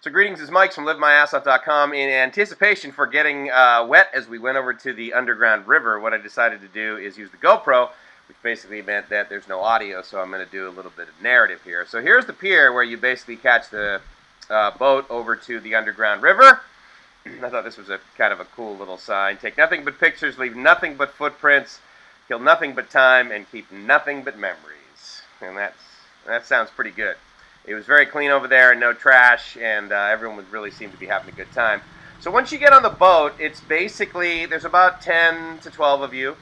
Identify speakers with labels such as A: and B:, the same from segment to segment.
A: So greetings, it's Mike from LiveMyAssOff.com. In anticipation for getting wet as we went over to the Underground River, what I decided to do is use the GoPro, which basically meant that there's no audio, so I'm going to do a little bit of narrative here. So here's the pier where you basically catch the boat over to the Underground River. I thought this was a kind of a cool little sign. Take nothing but pictures, leave nothing but footprints, kill nothing but time, and keep nothing but memories. And that sounds pretty good. It was very clean over there and no trash, and everyone would really seem to be having a good time. So once you get on the boat, it's basically, there's about 10 to 12 of you,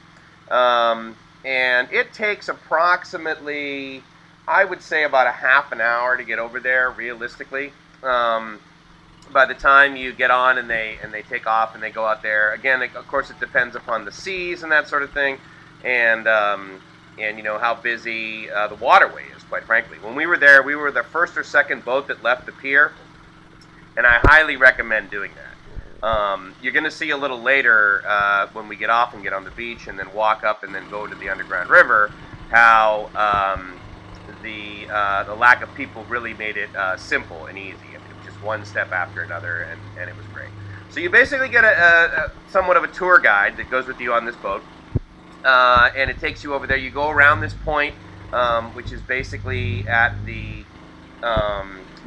A: and it takes approximately, I would say, about a half an hour to get over there, realistically. By the time you get on and they take off and they go out there, again, of course, it depends upon the seas and that sort of thing, and you know how busy the waterway is, quite frankly. When we were there, we were the first or second boat that left the pier, and I highly recommend doing that. You're going to see a little later when we get off and get on the beach and then walk up and then go to the Underground River, how the lack of people really made it simple and easy. I mean, it was just one step after another, and it was great. So you basically get a somewhat of a tour guide that goes with you on this boat. And it takes you over there. You go around this point, which is basically at the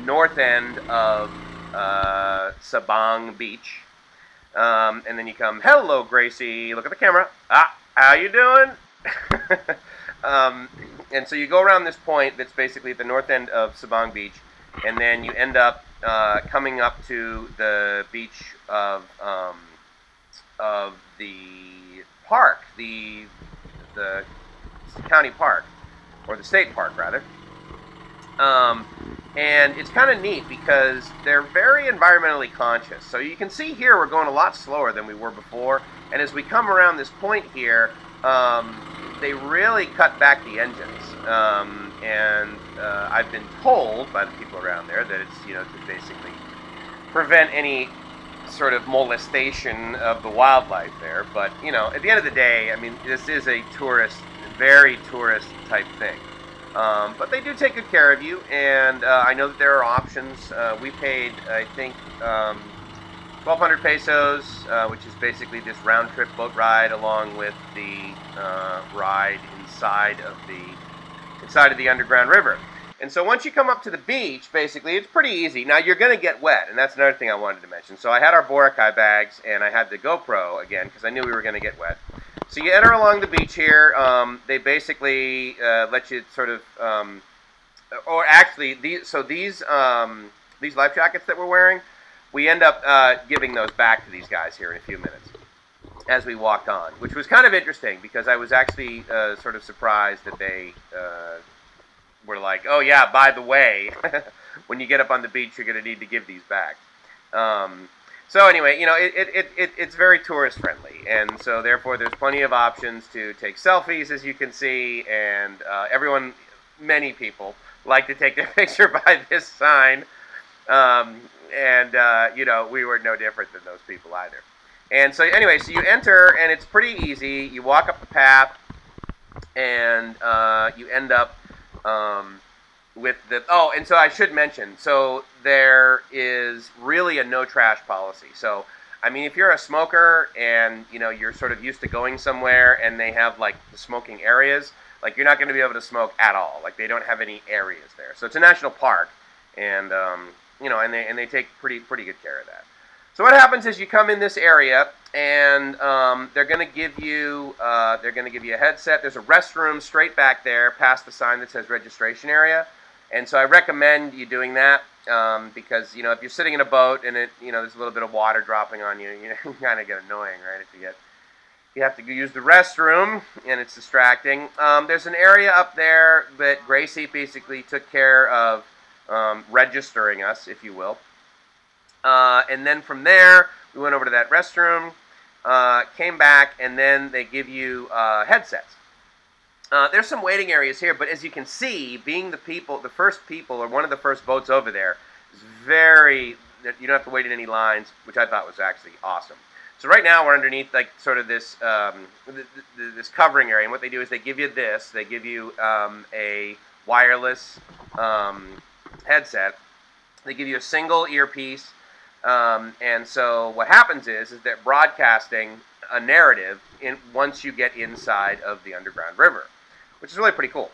A: north end of Sabang Beach. And then you come, hello, Gracie. Look at the camera. How you doing? And so you go around this point that's basically at the north end of Sabang Beach, and then you end up coming up to the beach of the park, the county park, or the state park rather, and it's kind of neat because they're very environmentally conscious. So you can see here we're going a lot slower than we were before, and as we come around this point here, they really cut back the engines, and I've been told by the people around there that it's, you know, to basically prevent any sort of molestation of the wildlife there. But, you know, at the end of the day, I mean, this is a very tourist type thing. But they do take good care of you, and I know that there are options. We paid, I think, 1,200 pesos, which is basically this round trip boat ride along with the ride inside of the Underground River. And so once you come up to the beach, basically, it's pretty easy. Now, you're going to get wet, and that's another thing I wanted to mention. So I had our Boracay bags, and I had the GoPro, again, because I knew we were going to get wet. So you enter along the beach here. They basically let you sort of, or actually, these life jackets that we're wearing, we end up giving those back to these guys here in a few minutes as we walked on, which was kind of interesting because I was actually sort of surprised that they were like, oh yeah, by the way, when you get up on the beach, you're going to need to give these back. So anyway, you know, it's very tourist friendly, and so therefore there's plenty of options to take selfies, as you can see, and many people like to take their picture by this sign, you know, we were no different than those people either. And so anyway, so you enter, and it's pretty easy. You walk up the path, and you end up with the, oh, and so I should mention, so there is really a no trash policy. So, I mean, if you're a smoker and, you know, you're sort of used to going somewhere and they have, like, the smoking areas, like, you're not going to be able to smoke at all. Like, they don't have any areas there. So it's a national park, and, you know, and they take pretty good care of that. So what happens is you come in this area, and they're going to give you a headset. There's a restroom straight back there past the sign that says registration area. And so I recommend you doing that because, you know, if you're sitting in a boat and you know, there's a little bit of water dropping on you, you know, you kind of get annoying, right? If you have to use the restroom and it's distracting. There's an area up there that Gracie basically took care of registering us, if you will. And then from there, we went over to that restroom, came back, and then they give you headsets. There's some waiting areas here, but as you can see, being the first people, or one of the first boats over there, is you don't have to wait in any lines, which I thought was actually awesome. So right now we're underneath like sort of this this covering area, and what they do is they give you a wireless headset They give you a single earpiece, and so what happens is they're broadcasting a narrative once you get inside of the underground river, which is really pretty cool.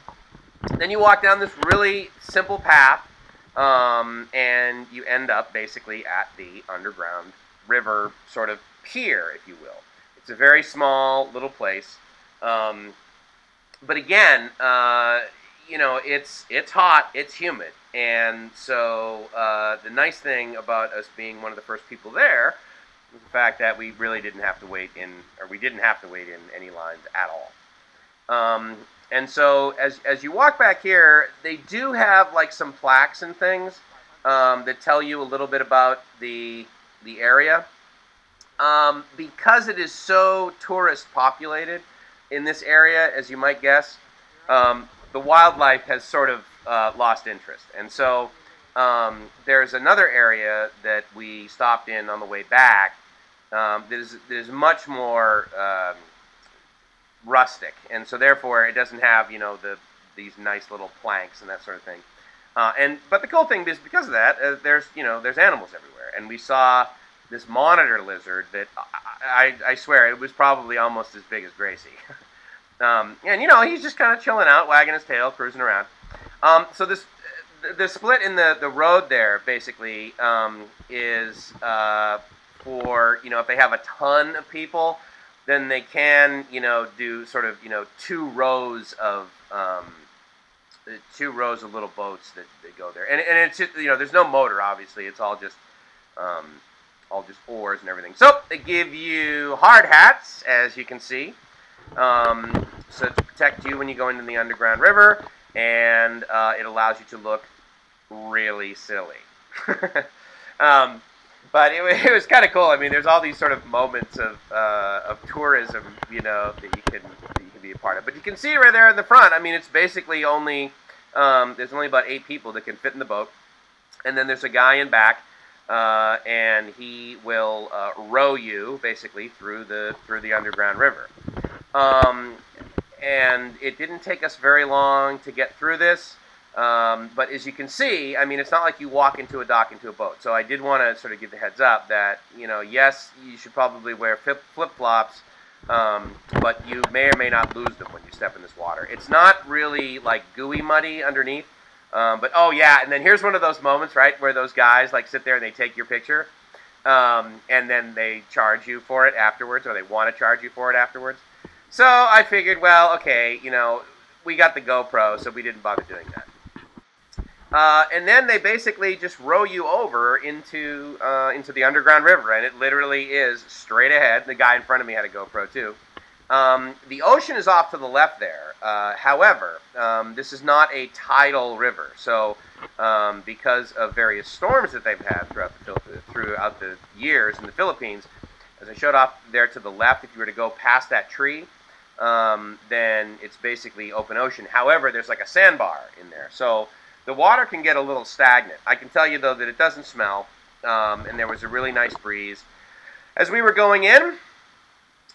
A: Then you walk down this really simple path, and you end up basically at the underground river sort of pier, if you will. It's a very small little place, but again, it's hot, it's humid, and so the nice thing about us being one of the first people there was the fact that we really didn't have to wait in, or we didn't have to wait in any lines at all. And so as you walk back here, they do have like some plaques and things that tell you a little bit about the area. Because it is so tourist populated in this area, as you might guess, the wildlife has sort of lost interest. And so there's another area that we stopped in on the way back that is much more rustic, and so therefore it doesn't have these nice little planks and that sort of thing. But the cool thing is, because of that, there's animals everywhere, and we saw this monitor lizard that I swear it was probably almost as big as Gracie. And he's just kind of chilling out, wagging his tail, cruising around. So the split in the road there basically is for if they have a ton of people, then they can do sort of 2 rows of little boats that go there, and it's just, there's no motor, obviously. It's all just oars and everything. So they give you hard hats, as you can see, so to protect you when you go into the underground river, and it allows you to look really silly. But it was kind of cool. I mean, there's all these sort of moments of tourism, that you can be a part of. But you can see right there in the front. I mean, it's basically only there's only about 8 people that can fit in the boat, and then there's a guy in back, and he will row you basically through the underground river. And it didn't take us very long to get through this. But as you can see, I mean, it's not like you walk into a dock into a boat. So I did want to sort of give the heads up that, yes, you should probably wear flip-flops, but you may or may not lose them when you step in this water. It's not really like gooey muddy underneath. But oh yeah, and then here's one of those moments, right, where those guys like sit there and they take your picture, and then they charge you for it afterwards, or they want to charge you for it afterwards. So I figured, well, okay, we got the GoPro, so we didn't bother doing that. And then they basically just row you over into the underground river, and it literally is straight ahead. The guy in front of me had a GoPro too. The ocean is off to the left there. However, this is not a tidal river, so because of various storms that they've had throughout the years in the Philippines, as I showed off there to the left, if you were to go past that tree, then it's basically open ocean. However, there's like a sandbar in there, so the water can get a little stagnant. I can tell you, though, that it doesn't smell, and there was a really nice breeze as we were going in.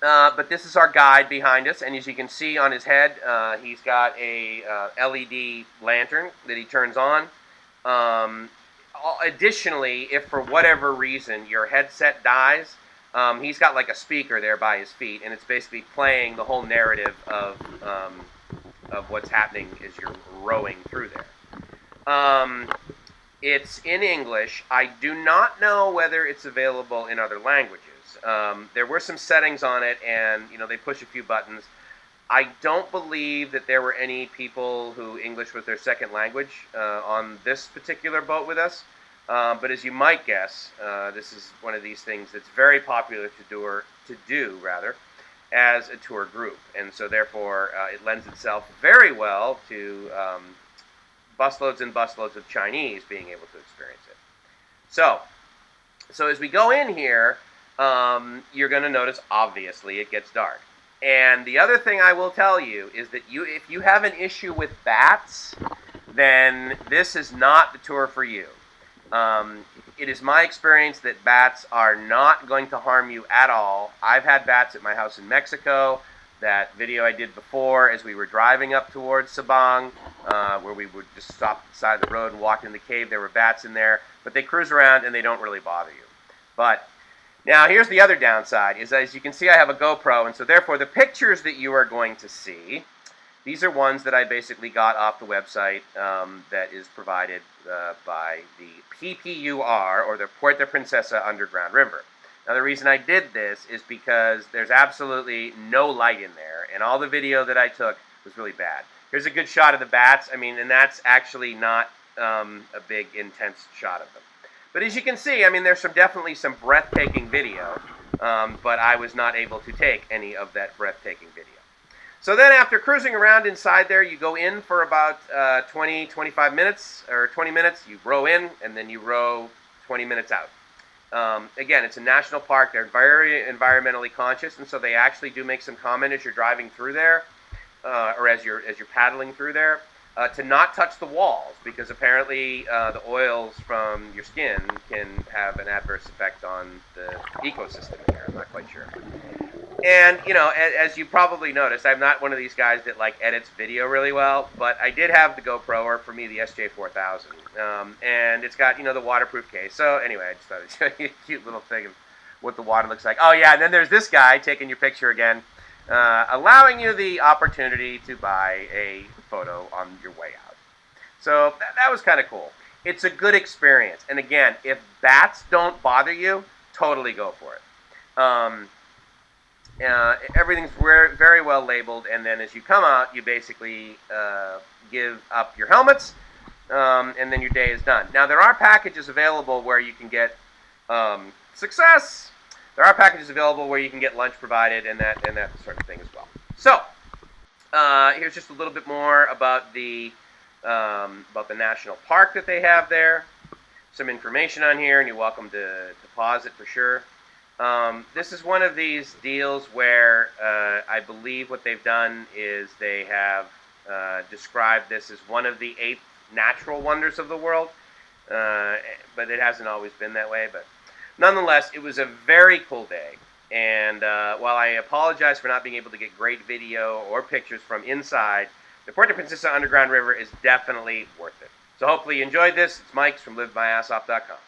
A: But this is our guide behind us, and as you can see on his head, he's got a LED lantern that he turns on. Additionally, if for whatever reason your headset dies, he's got like a speaker there by his feet, and it's basically playing the whole narrative of what's happening as you're rowing through there. It's in English. I do not know whether it's available in other languages. There were some settings on it, and they push a few buttons. I don't believe that there were any people who English was their second language on this particular boat with us. But as you might guess, this is one of these things that's very popular to do as a tour group, and so therefore it lends itself very well to busloads and busloads of Chinese being able to experience it. So as we go in here, you're going to notice, obviously, it gets dark. And the other thing I will tell you is that if you have an issue with bats, then this is not the tour for you. It is my experience that bats are not going to harm you at all. I've had bats at my house in Mexico. that video I did before as we were driving up towards Sabang, where we would just stop at the side of the road and walk in the cave. There were bats in there, but they cruise around and they don't really bother you. But now here's the other downside, is as you can see I have a GoPro, and so therefore the pictures that you are going to see, these are ones that I basically got off the website that is provided by the PPUR, or the Puerto Princesa Underground River. Now the reason I did this is because there's absolutely no light in there, and all the video that I took was really bad. Here's a good shot of the bats, and that's actually not a big intense shot of them. But as you can see, there's definitely some breathtaking video, but I was not able to take any of that breathtaking video. So then after cruising around inside there, you go in for about 25 minutes, or 20 minutes. You row in, and then you row 20 minutes out. Again, it's a national park. They're very environmentally conscious, and so they actually do make some comment as you're driving through there, or as you're paddling through there, to not touch the walls, because apparently the oils from your skin can have an adverse effect on the ecosystem here. I'm not quite sure. And, as you probably noticed, I'm not one of these guys that, edits video really well, but I did have the GoPro, or for me, the SJ4000, and it's got, the waterproof case. So, anyway, I just thought I'd show you a cute little thing of what the water looks like. Oh, yeah, and then there's this guy taking your picture again, allowing you the opportunity to buy a photo on your way out. So, that was kind of cool. It's a good experience. And, again, if bats don't bother you, totally go for it. Everything's very well labeled, and then as you come out, you basically give up your helmets, and then your day is done. Now, there are packages available where you can get success. There are packages available where you can get lunch provided, and that sort of thing as well. So, here's just a little bit more about the national park that they have there. Some information on here, and you're welcome to pause it for sure. This is one of these deals where I believe what they've done is they have described this as one of the 8 natural wonders of the world, but it hasn't always been that way. But nonetheless, it was a very cool day, and while I apologize for not being able to get great video or pictures from inside, the Puerto Princesa Underground River is definitely worth it. So hopefully you enjoyed this. It's Mike from LiveMyAssOff.com.